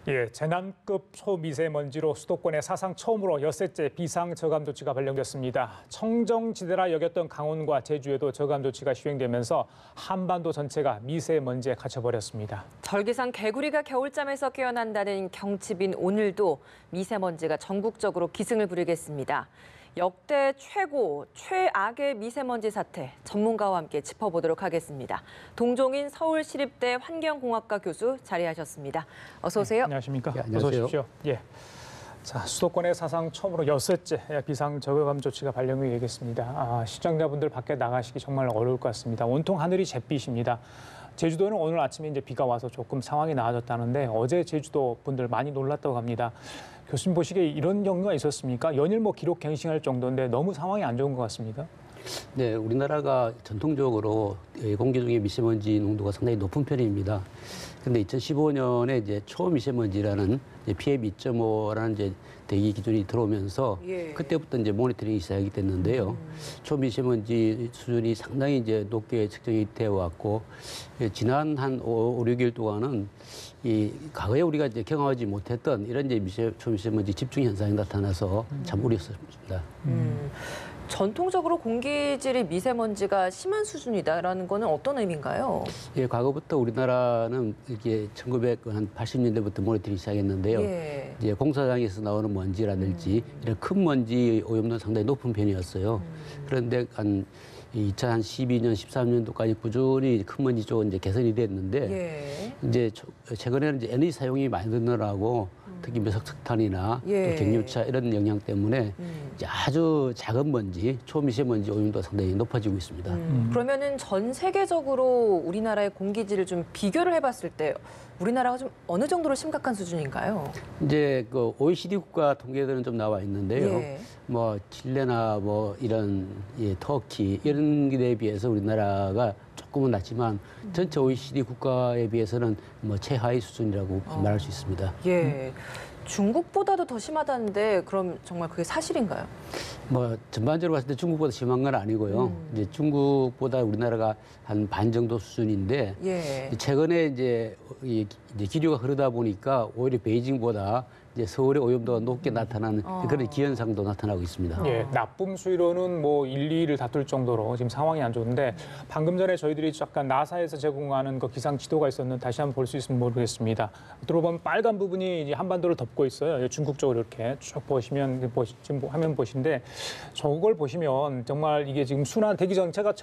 예, 재난급 초미세먼지로 수도권에 사상 처음으로 엿새째 비상 저감 조치가 발령됐습니다. 청정지대라 여겼던 강원과 제주에도 저감 조치가 시행되면서 한반도 전체가 미세먼지에 갇혀버렸습니다. 절기상 개구리가 겨울잠에서 깨어난다는 경칩인 오늘도 미세먼지가 전국적으로 기승을 부리겠습니다. 역대 최고, 최악의 미세먼지 사태 전문가와 함께 짚어보도록 하겠습니다. 동종인 서울시립대 환경공학과 교수 자리하셨습니다. 어서 오세요. 네, 안녕하십니까? 네, 안녕하세요. 어서 오십시오. 예. 자, 수도권에 사상 처음으로 엿새째 비상 저감 조치가 발령이 되겠습니다. 시청자분들 밖에 나가시기 정말 어려울 것 같습니다. 온통 하늘이 잿빛입니다. 제주도는 오늘 아침에 이제 비가 와서 조금 상황이 나아졌다는데 어제 제주도 분들 많이 놀랐다고 합니다. 교수님 보시기에 이런 경우가 있었습니까? 연일 기록 갱신할 정도인데 너무 상황이 안 좋은 것 같습니다. 네, 우리나라가 전통적으로 공기 중에 미세먼지 농도가 상당히 높은 편입니다. 그런데 2015년에 이제 초미세먼지라는 PM2.5라는 이제 대기 기준이 들어오면서 그때부터 이제 모니터링이 시작이 됐는데요. 초미세먼지 수준이 상당히 이제 높게 측정이 되어 왔고 지난 한 5, 6일 동안은 이 과거에 우리가 이제 경험하지 못했던 이런 이제 초미세먼지 집중 현상이 나타나서 참 우려스럽습니다. 전통적으로 공기질이 미세먼지가 심한 수준이다라는 거는 어떤 의미인가요? 예, 과거부터 우리나라는 이게 1980년대부터 모니터링 시작했는데요. 예. 이제 공사장에서 나오는 먼지라든지 이런 큰 먼지 오염도는 상당히 높은 편이었어요. 그런데 한 2012년, 13년도까지 꾸준히 큰 먼지 쪽은 이제 개선이 됐는데 이제 최근에는 이제 에너지 사용이 많이 늘어나고 특히 석탄이나 또 경유차 이런 영향 때문에 이제 아주 작은 먼지, 초미세먼지 오염도가 상당히 높아지고 있습니다. 그러면은 전 세계적으로 우리나라의 공기질을 좀 비교를 해봤을 때 우리나라가 좀 어느 정도로 심각한 수준인가요? 이제 그 OECD 국가 통계들은 좀 나와 있는데요. 뭐 칠레나 뭐 이런 터키 이런 데에 비해서 우리나라가 조금은 낮지만 전체 OECD 국가에 비해서는 뭐 최하위 수준이라고 말할 수 있습니다. 예. 중국보다도 더 심하다는데 그럼 정말 그게 사실인가요? 뭐 전반적으로 봤을 때 중국보다 심한 건 아니고요. 이제 중국보다 우리나라가 한 반 정도 수준인데 최근에 이제 기류가 흐르다 보니까 오히려 베이징보다 이제 서울의 오염도가 높게 나타나는 그런 기현상도 나타나고 있습니다. 예, 나쁨 수위로는 뭐 1, 2위를 다툴 정도로 지금 상황이 안 좋은데 방금 전에 저희들이 잠깐 나사에서 제공하는 그 기상 지도가 있었는데 다시 한번 볼 수 있으면 모르겠습니다. 들어보면 빨간 부분이 이제 한반도를 덮고 있어요. 중국 쪽으로 이렇게 쭉 보시면 지금 화면 보시는데 저걸 보시면 정말 이게 지금 순환 대기 정체가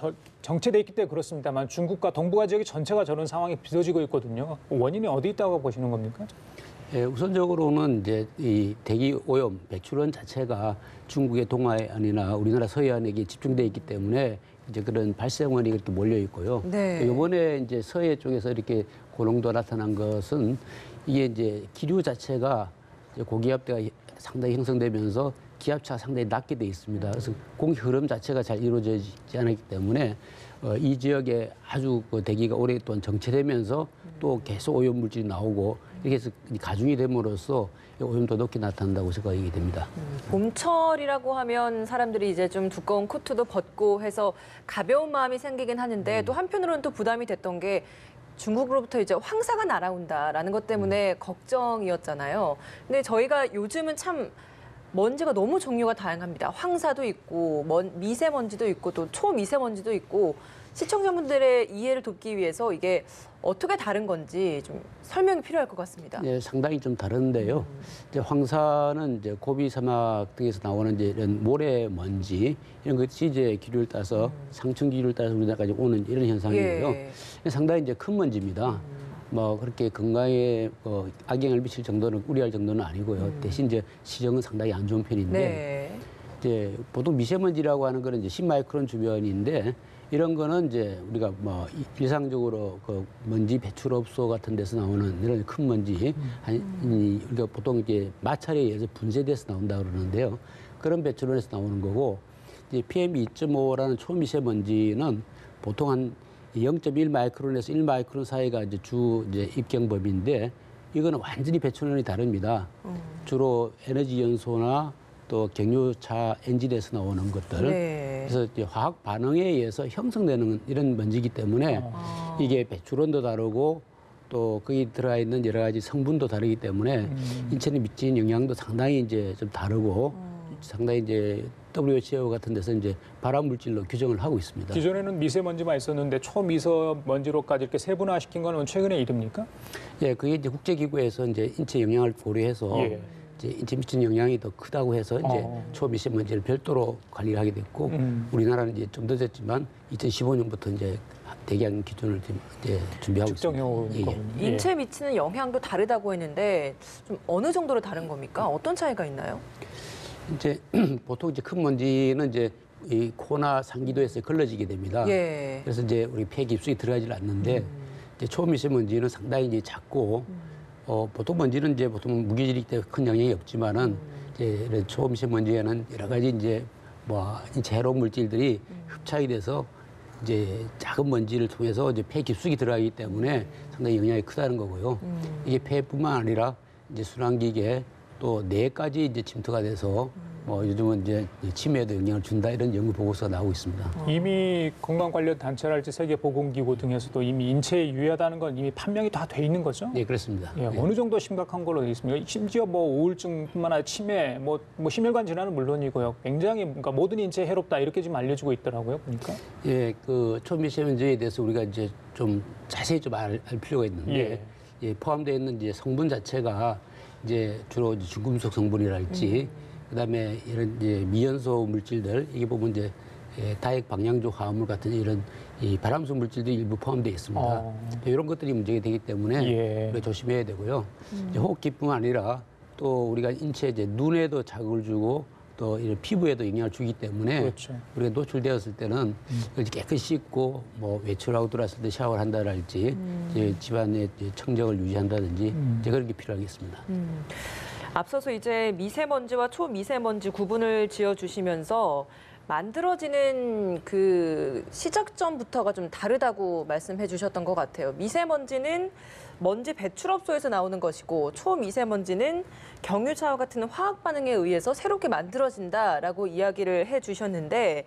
정체돼 있기 때문에 그렇습니다만 중국과 동북아 지역이 전체가 저런 상황이 빚어지고 있거든요. 원인이 어디 있다고 보시는 겁니까? 예, 우선적으로는 이제 이 대기 오염 배출원 자체가 중국의 동해안이나 우리나라 서해안에 집중돼 있기 때문에 이제 그런 발생원이 그렇게 몰려 있고요. 이번에 이제 서해 쪽에서 이렇게 고농도 나타난 것은 이게 이제 기류 자체가 이제 고기압대가 상당히 형성되면서 기압차가 상당히 낮게 돼 있습니다. 그래서 공기 흐름 자체가 잘 이루어지지 않았기 때문에 이 지역에 아주 그 대기가 오랫동안 정체되면서 또 계속 오염 물질이 나오고 이렇게 해서 가중이 됨으로써 오염도 높게 나타난다고 생각이 됩니다. 봄철이라고 하면 사람들이 이제 좀 두꺼운 코트도 벗고 해서 가벼운 마음이 생기긴 하는데 또 한편으로는 또 부담이 됐던 게 중국으로부터 이제 황사가 날아온다라는 것 때문에 걱정이었잖아요. 근데 저희가 요즘은 참 먼지가 너무 종류가 다양합니다. 황사도 있고, 미세먼지도 있고, 또 초미세먼지도 있고, 시청자분들의 이해를 돕기 위해서 이게 어떻게 다른 건지 좀 설명이 필요할 것 같습니다. 네, 상당히 좀 다른데요. 이제 황사는 이제 고비 사막 등에서 나오는 이제 이런 모래먼지 이런 것이 이제 기류를 따서 상층 기류를 따서 우리나라까지 오는 이런 현상이고요. 상당히 이제 큰 먼지입니다. 뭐 그렇게 건강에 악영향을 미칠 정도는 우려할 정도는 아니고요. 대신 이제 시정은 상당히 안 좋은 편인데 이제 보통 미세먼지라고 하는 거는 이제 10마이크론 주변인데 이런 거는 이제 우리가 뭐 일상적으로 그 먼지 배출업소 같은 데서 나오는 이런 큰 먼지 우리가 보통 이제 마찰에 의해서 분쇄돼서 나온다 그러는데요. 그런 배출원에서 나오는 거고 이제 PM2.5라는 초미세먼지는 보통 한 0.1 마이크론에서 1 마이크론 사이가 이제 이제 입경범위인데 이거는 완전히 배출원이 다릅니다. 주로 에너지 연소나 또 경유차 엔진에서 나오는 것들. 그래서 이제 화학 반응에 의해서 형성되는 이런 먼지이기 때문에 이게 배출원도 다르고 또 거기 들어가 있는 여러 가지 성분도 다르기 때문에 인체에 미치는 영향도 상당히 이제 좀 다르고 상당히 이제 WHO 같은 데서 이제 발암 물질로 규정을 하고 있습니다. 기존에는 미세먼지만 있었는데 초미세먼지로까지 이렇게 세분화시킨 거는 최근의 일입니까? 예, 그게 이제 국제기구에서 이제 인체 영향을 고려해서 예. 이제 인체 미치는 영향이 더 크다고 해서 이제 초미세먼지를 별도로 관리를 하게 됐고 우리나라는 이제 좀 늦었지만 2015년부터 이제 대기한 기준을 지금 이제 준비하고 측정해 온 있습니다. 예, 거군요. 인체에 미치는 영향도 다르다고 했는데 좀 어느 정도로 다른 겁니까? 어떤 차이가 있나요? 이제 보통 이제 큰 먼지는 이제 이 코나 상기도에서 걸러지게 됩니다. 예. 그래서 이제 우리 폐 깊숙이 들어가질 않는데 이제 초미세먼지는 상당히 이제 작고 보통 먼지는 이제 보통 무기질이기 때문에 큰 영향이 없지만은 이제 이런 초미세먼지에는 여러 가지 이제 뭐 인체 해로운 물질들이 흡착이 돼서 이제 작은 먼지를 통해서 이제 폐 깊숙이 들어가기 때문에 상당히 영향이 크다는 거고요. 이게 폐뿐만 아니라 이제 순환기계 또 뇌까지 이제 침투가 돼서 뭐 요즘은 이제 치매에도 영향을 준다 이런 연구 보고서가 나오고 있습니다. 이미 건강 관련 단체랄지 세계보건기구 등에서도 이미 인체에 유해하다는 건 이미 판명이 다 돼 있는 거죠? 네, 그렇습니다. 예, 어느 정도 심각한 걸로 되어 있습니까? 심지어 뭐 우울증뿐만 아니라 치매, 뭐 심혈관 질환은 물론이고요. 굉장히 뭔가 모든 인체에 해롭다 이렇게 지금 알려지고 있더라고요, 보니까. 예, 그 초미세먼지에 대해서 우리가 이제 좀 자세히 좀 알 필요가 있는데 예, 포함되어 있는 이제 성분 자체가 이제 주로 이제 중금속 성분이랄지 그다음에 이런 이제 미연소 물질들 이게 보면 이제 다액 방향조 화합물 같은 이런 이 발암성 물질도 일부 포함되어 있습니다. 이런 것들이 문제가 되기 때문에 우리가 조심해야 되고요. 이제 호흡기뿐만 아니라 또 우리가 인체 이제 눈에도 자극을 주고 또 이런 피부에도 영향을 주기 때문에 그렇죠. 우리가 노출되었을 때는 이걸 깨끗이 씻고 뭐 외출하고 들어왔을 때 샤워를 한다랄지 이제 집안의 청정을 유지한다든지 이제 그런 게 필요하겠습니다. 앞서서 이제 미세먼지와 초미세먼지 구분을 지어주시면서 만들어지는 그 시작점부터가 좀 다르다고 말씀해 주셨던 것 같아요. 미세먼지는 먼지 배출업소에서 나오는 것이고 초미세먼지는 경유차와 같은 화학 반응에 의해서 새롭게 만들어진다라고 이야기를 해 주셨는데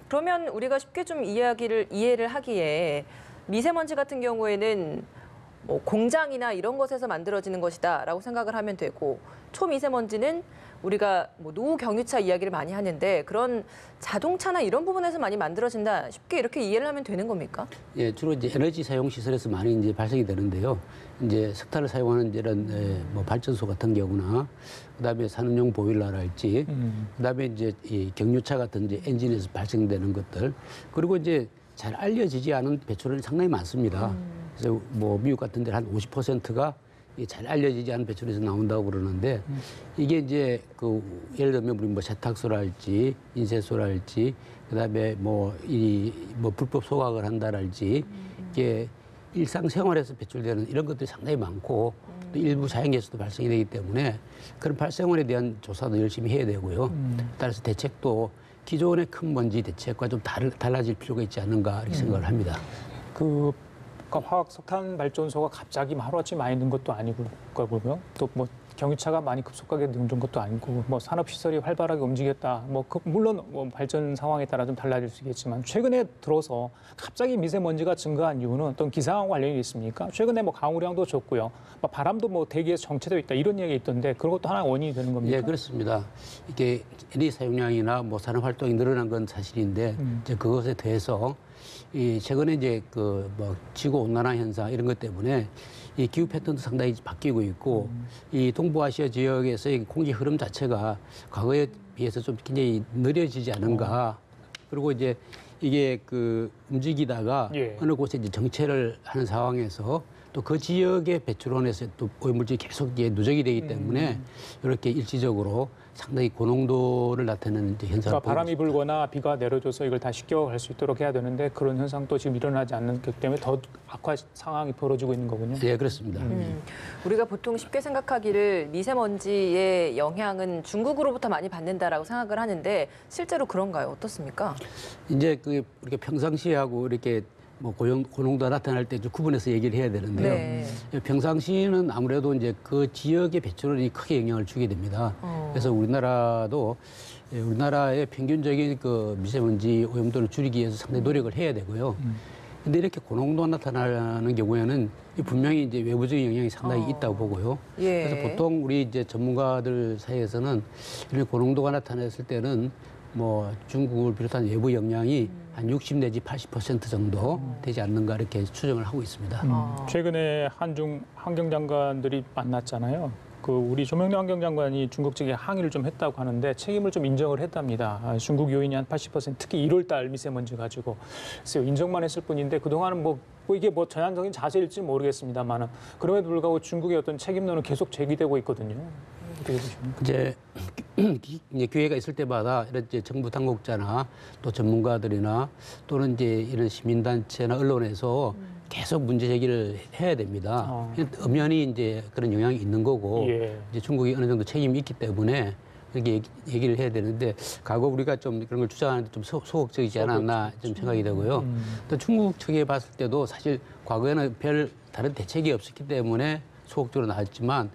그러면 우리가 쉽게 좀 이해를 하기에 미세먼지 같은 경우에는 뭐 공장이나 이런 것에서 만들어지는 것이다라고 생각을 하면 되고 초미세먼지는 우리가 뭐 노후 경유차 이야기를 많이 하는데 그런 자동차나 이런 부분에서 많이 만들어진다 쉽게 이렇게 이해를 하면 되는 겁니까? 예, 주로 이제 에너지 사용 시설에서 많이 이제 발생이 되는데요. 이제 석탄을 사용하는 이런 뭐 발전소 같은 경우나 그다음에 산업용 보일러랄지 그다음에 이제 이 경유차 같은 이제 엔진에서 발생되는 것들 그리고 이제 잘 알려지지 않은 배출원이 상당히 많습니다. 그래서 뭐 미국 같은 데는 한 50%가 잘 알려지지 않은 배출에서 나온다고 그러는데 이게 이제 그 예를 들면 우리 뭐 세탁소랄지 인쇄소랄지 그다음에 뭐 불법 소각을 한다랄지 이게 일상생활에서 배출되는 이런 것들이 상당히 많고 또 일부 자연계에서도 발생이 되기 때문에 그런 발생원에 대한 조사도 열심히 해야 되고요. 따라서 대책도 기존의 큰 먼지 대책과 좀 달라질 필요가 있지 않는가 이렇게 생각을 합니다. 그러니까 화학 석탄 발전소가 갑자기 하루아침에 많이 는 것도 아니고 보면 또 뭐 경유차가 많이 급속하게 는 것도 아니고 뭐 산업 시설이 활발하게 움직였다. 뭐 물론 뭐 발전 상황에 따라 좀 달라질 수 있겠지만 최근에 들어서 갑자기 미세먼지가 증가한 이유는 어떤 기상과 관련이 있습니까? 최근에 뭐 강우량도 좋고요, 뭐 바람도 뭐 대기에서 정체되어 있다 이런 얘기가 있던데 그것도 하나의 원인이 되는 겁니까? 예, 그렇습니다. 이게 에너지 사용량이나 뭐 산업 활동이 늘어난 건 사실인데 이제 그것에 대해서 이 최근에 이제 그 뭐 지구 온난화 현상 이런 것 때문에 이 기후 패턴도 상당히 바뀌고 있고 이 동부아시아 지역에서의 공기 흐름 자체가 과거에 비해서 좀 굉장히 느려지지 않은가. 그리고 이제 이게 그 움직이다가 어느 곳에 이제 정체를 하는 상황에서 또 그 지역의 배출원에서 또 오염물질이 계속 이제 누적이 되기 때문에 이렇게 일시적으로 상당히 고농도를 나타내는 이제 현상을 그러니까 바람이 불거나 비가 내려줘서 이걸 다 식혀갈 수 있도록 해야 되는데 그런 현상도 지금 일어나지 않는 것 때문에 더 악화 상황이 벌어지고 있는 거군요. 예, 그렇습니다. 우리가 보통 쉽게 생각하기를 미세먼지의 영향은 중국으로부터 많이 받는다라고 생각을 하는데 실제로 그런가요? 어떻습니까? 이제 그 우리가 평상시하고 이렇게 뭐 고농도가 나타날 때 좀 구분해서 얘기를 해야 되는데요. 네. 평상시는 아무래도 이제 그 지역의 배출원이 크게 영향을 주게 됩니다. 그래서 우리나라도 우리나라의 평균적인 그 미세먼지 오염도를 줄이기 위해서 상당히 노력을 해야 되고요. 근데 이렇게 고농도가 나타나는 경우에는 분명히 이제 외부적인 영향이 상당히 있다고 보고요. 예. 그래서 보통 우리 이제 전문가들 사이에서는 이런 고농도가 나타났을 때는 뭐 중국을 비롯한 외부 영향이 한 60 내지 80% 정도 되지 않는가 이렇게 추정을 하고 있습니다. 최근에 한중 환경장관들이 만났잖아요. 그 우리 조명래 환경장관이 중국 측에 항의를 좀 했다고 하는데 책임을 좀 인정을 했답니다. 중국 요인이 한 80%, 특히 1월달 미세먼지 가지고 글쎄요, 인정만 했을 뿐인데 그동안은 뭐 이게 뭐 전향적인 자세일지 모르겠습니다만은 그럼에도 불구하고 중국의 어떤 책임론은 계속 제기되고 있거든요. 어떻게 보십니까? 이제 기회가 있을 때마다 이런 이제 정부 당국자나 또 전문가들이나 또는 이제 이런 시민단체나 언론에서 계속 문제 제기를 해야 됩니다. 엄연히 이제 그런 영향이 있는 거고 예. 이제 중국이 어느 정도 책임이 있기 때문에 그렇게 얘기를 해야 되는데 과거 우리가 좀 그런 걸 주장하는데 좀 소극적이지 않았나 좀 생각이 되고요. 또 중국 측에 봤을 때도 사실 과거에는 별 다른 대책이 없었기 때문에 소극적으로 나왔지만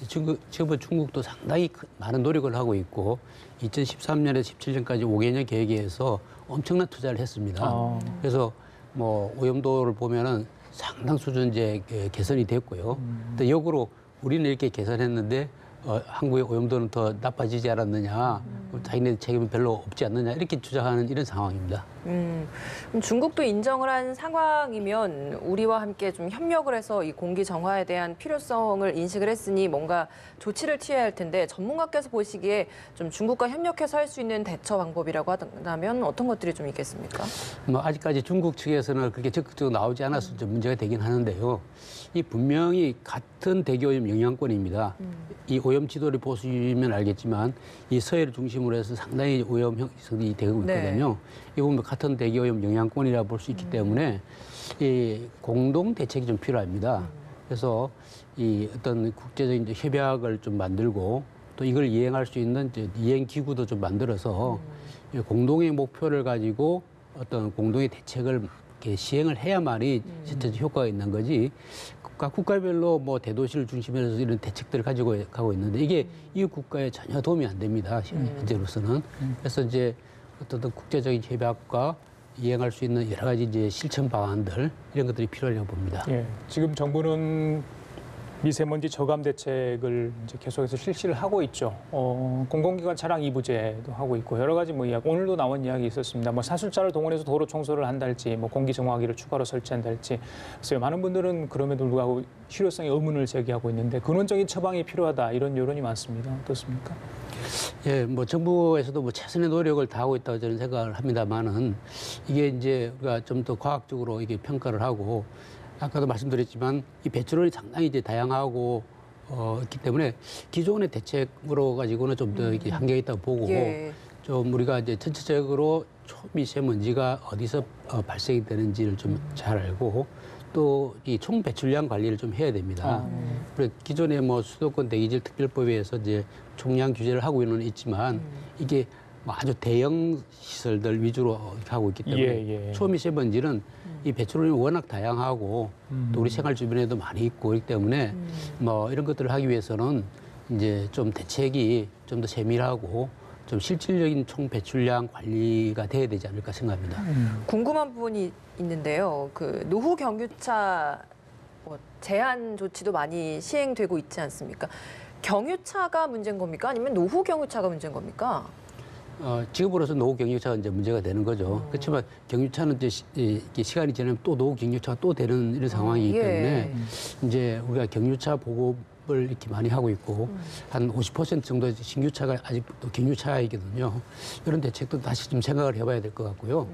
지금 중국도 상당히 많은 노력을 하고 있고 2013년에서 17년까지 5개년 계획에서 엄청난 투자를 했습니다. 그래서 뭐 오염도를 보면은 상당 수준 이제 개선이 됐고요. 또 역으로 우리는 이렇게 개선했는데 한국의 오염도는 더 나빠지지 않았느냐, 자기네 책임은 별로 없지 않느냐 이렇게 주장하는 이런 상황입니다. 그럼 중국도 인정을 한 상황이면 우리와 함께 좀 협력을 해서 이 공기 정화에 대한 필요성을 인식을 했으니 뭔가 조치를 취해야 할 텐데 전문가께서 보시기에 좀 중국과 협력해서 할 수 있는 대처 방법이라고 한다면 어떤 것들이 좀 있겠습니까? 뭐 아직까지 중국 측에서는 그렇게 적극적으로 나오지 않아서 좀 문제가 되긴 하는데요. 이 분명히 같은 대기오염 영향권입니다. 이 오염 지도를 보시면 알겠지만 이 서해를 중심으로 해서 상당히 오염 형성이 되고 있거든요. 이 보면 같은 대기오염 영향권이라 볼 수 있기 때문에 이 공동 대책이 좀 필요합니다. 그래서 이 어떤 국제적인 협약을 좀 만들고 또 이걸 이행할 수 있는 이제 이행 기구도 좀 만들어서 이 공동의 목표를 가지고 어떤 공동의 대책을 이렇게 시행을 해야만이 실제적 효과가 있는 거지. 각 국가별로 뭐 대도시를 중심으로 해서 이런 대책들을 가지고 가고 있는데 이게 이웃 국가에 전혀 도움이 안 됩니다. 현재로서는. 그래서 이제 어떤 국제적인 협약과 이행할 수 있는 여러 가지 이제 실천 방안들 이런 것들이 필요하다고 봅니다. 예, 지금 정부는 미세먼지 저감 대책을 이제 계속해서 실시를 하고 있죠. 공공기관 차량 이부제도 하고 있고 여러 가지 뭐 이야기, 오늘도 나온 이야기 있었습니다. 뭐 사술자를 동원해서 도로 청소를 한달지, 뭐 공기 정화기를 추가로 설치한달지. 그래서 많은 분들은 그럼에도 불구하고 실효성에 의문을 제기하고 있는데 근원적인 처방이 필요하다 이런 여론이 많습니다. 어떻습니까? 예, 뭐 정부에서도 뭐 최선의 노력을 다하고 있다고 저는 생각을 합니다만은 이게 이제 우리가 좀 더 과학적으로 이게 평가를 하고 아까도 말씀드렸지만 이 배출원이 상당히 이제 다양하고 있기 때문에 기존의 대책으로 가지고는 좀 더 이게 한계가 있다고 보고 좀 우리가 이제 전체적으로 초미세먼지가 어디서 발생이 되는지를 좀 잘 알고 또 이 총 배출량 관리를 좀 해야 됩니다. 그래 기존에 뭐 수도권 대기질 특별법에 의해서 이제 총량 규제를 하고는 있지만 이게 뭐 아주 대형 시설들 위주로 하고 있기 때문에 초미세먼지는 이 배출원이 워낙 다양하고 또 우리 생활 주변에도 많이 있고 그렇기 때문에 뭐 이런 것들을 하기 위해서는 이제 좀 대책이 좀 더 세밀하고 좀 실질적인 총 배출량 관리가 돼야 되지 않을까 생각합니다. 궁금한 부분이 있는데요. 그 노후 경유차 뭐 제한 조치도 많이 시행되고 있지 않습니까? 경유차가 문제인 겁니까? 아니면 노후 경유차가 문제인 겁니까? 지금으로서 노후 경유차가 이제 문제가 되는 거죠. 그렇지만 경유차는 이제 시간이 지나면 또 노후 경유차가 또 되는 이런 상황이기 때문에 이제 우리가 경유차 보급을 이렇게 많이 하고 있고 한 50% 정도 신규차가 아직도 경유차이거든요. 이런 대책도 다시 좀 생각을 해봐야 될 것 같고요.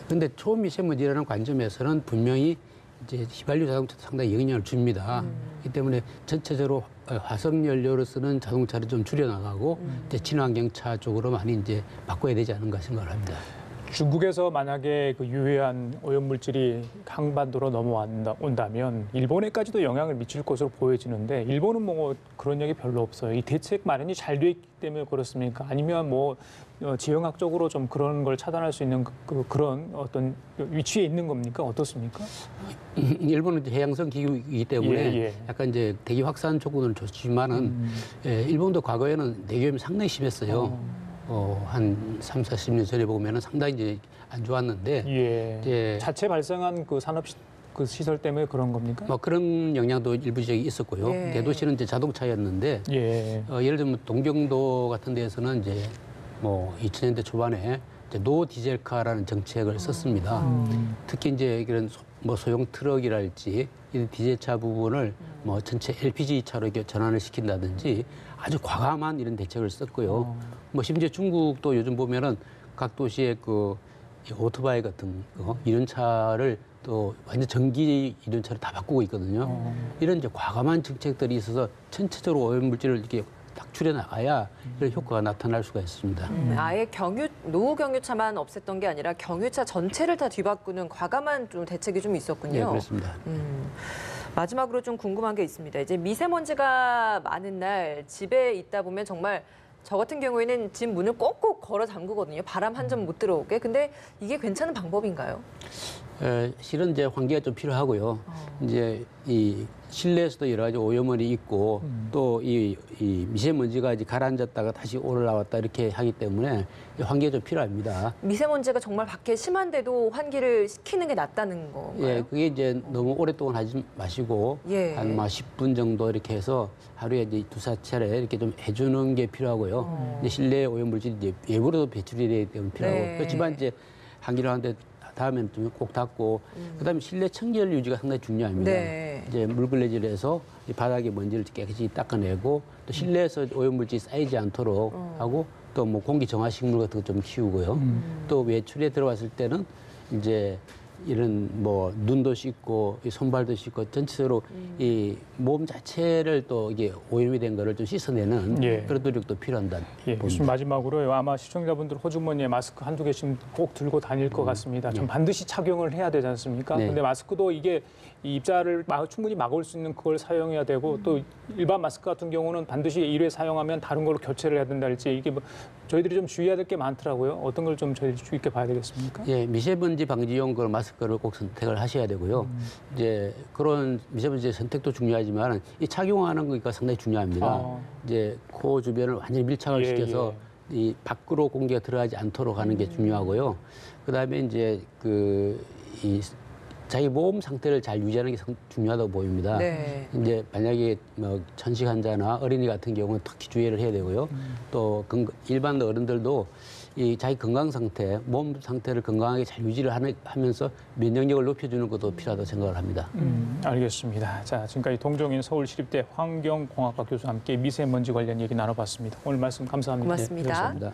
그런데 초미세먼지라는 관점에서는 분명히 이제 휘발유 자동차도 상당히 영향을 줍니다. 그렇기 때문에 전체적으로 화석 연료로 쓰는 자동차를 좀 줄여나가고 이제 친환경차 쪽으로 많이 이제 바꿔야 되지 않은가 생각을 합니다. 중국에서 만약에 그 유해한 오염물질이 한반도로 넘어온다면 일본에까지도 영향을 미칠 것으로 보여지는데 일본은 뭐 그런 얘기 별로 없어요. 이 대책 마련이 잘 돼 있기 때문에 그렇습니까? 아니면 뭐 지형학적으로 좀 그런 걸 차단할 수 있는 그런 어떤 위치에 있는 겁니까? 어떻습니까? 일본은 이제 해양성 기후이기 때문에 약간 이제 대기 확산 조건을 줬지만은 일본도 과거에는 대기오염이 상당히 심했어요. 한 3, 40년 전에 보면은 상당히 이제 안 좋았는데 예. 예. 자체 발생한 그 산업 그 시설 때문에 그런 겁니까? 뭐 그런 영향도 일부적이 있었고요. 예. 대도시는 이제 자동차였는데 예. 예를 들면 동경도 같은 데에서는 이제 뭐 2000년대 초반에 이제 노 디젤카라는 정책을 썼습니다. 특히 이제 그런 뭐 소형 트럭이랄지 이 디젤차 부분을 뭐 전체 LPG 차로 이렇게 전환을 시킨다든지 아주 과감한 이런 대책을 썼고요. 뭐 심지어 중국도 요즘 보면은 각 도시에 그 오토바이 같은 거 이런 차를 또 완전 전기 이륜차로 다 바꾸고 있거든요. 이런 이제 과감한 정책들이 있어서 전체적으로 오염물질을 이렇게 딱 줄여 나가야 이런 효과가 나타날 수가 있습니다. 아예 노후 경유차만 없앴던 게 아니라 경유차 전체를 다 뒤바꾸는 과감한 좀 대책이 좀 있었군요. 네, 그렇습니다. 마지막으로 좀 궁금한 게 있습니다. 이제 미세먼지가 많은 날 집에 있다 보면 정말 저 같은 경우에는 집 문을 꼭꼭 걸어 잠그거든요. 바람 한 점 못 들어오게. 근데 이게 괜찮은 방법인가요? 실은 이제 환기가 좀 필요하고요. 이제 이 실내에서도 여러 가지 오염물이 있고 또 이 미세먼지가 이제 가라앉았다가 다시 올라왔다 이렇게 하기 때문에 환기가 좀 필요합니다. 미세먼지가 정말 밖에 심한데도 환기를 시키는 게 낫다는 건가요? 예, 그게 이제 너무 오랫동안 하지 마시고 예. 한 10분 정도 이렇게 해서 하루에 이제 두세 차례 이렇게 좀 해주는 게 필요하고요. 이제 실내 오염물질이 이제 외부로도 배출이 되기 때문에 필요하고 네. 그렇지만 이제 환기를 하는데 다음에는 좀 꼭 닫고 그다음에 실내 청결 유지가 상당히 중요합니다. 네. 이제 물걸레질을 해서 이 바닥의 먼지를 깨끗이 닦아내고 또 실내에서 오염물질이 쌓이지 않도록 하고 또 뭐 공기 정화식물 같은 거 좀 키우고요. 또 외출에 들어왔을 때는 이제 이런 뭐 눈도 씻고 이 손발도 씻고 전체적으로 이 몸 자체를 또 이게 오염이 된 거를 좀 씻어내는 예. 그런 노력도 필요한다. 예, 교수님 마지막으로요. 아마 시청자분들 호주머니에 마스크 한두 개씩 꼭 들고 다닐 것 같습니다. 좀 반드시 착용을 해야 되지 않습니까? 네. 근데 마스크도 이게 이 입자를 충분히 막을 수 있는 그걸 사용해야 되고 또 일반 마스크 같은 경우는 반드시 1회 사용하면 다른 걸로 교체를 해야 된다할지 이게 뭐 저희들이 좀 주의해야 될 게 많더라고요. 어떤 걸 좀 저희들이 주의 있게 봐야 되겠습니까? 예, 미세먼지 방지용 그 마스크를 꼭 선택을 하셔야 되고요. 이제 그런 미세먼지 선택도 중요하지만 이 착용하는 거가 상당히 중요합니다. 이제 코 주변을 완전히 밀착을 예, 시켜서 이 밖으로 공기가 들어가지 않도록 하는 게 중요하고요. 그다음에 이제 이 자기 몸 상태를 잘 유지하는 게 중요하다고 보입니다. 네. 이제 만약에 뭐 천식 환자나 어린이 같은 경우는 특히 주의를 해야 되고요. 또 일반 어른들도 이 자기 건강 상태, 몸 상태를 건강하게 잘 유지를 하면서 면역력을 높여주는 것도 필요하다고 생각을 합니다. 알겠습니다. 자, 지금까지 동종인 서울시립대 환경공학과 교수와 함께 미세먼지 관련 얘기 나눠봤습니다. 오늘 말씀 감사합니다. 고맙습니다. 감사합니다.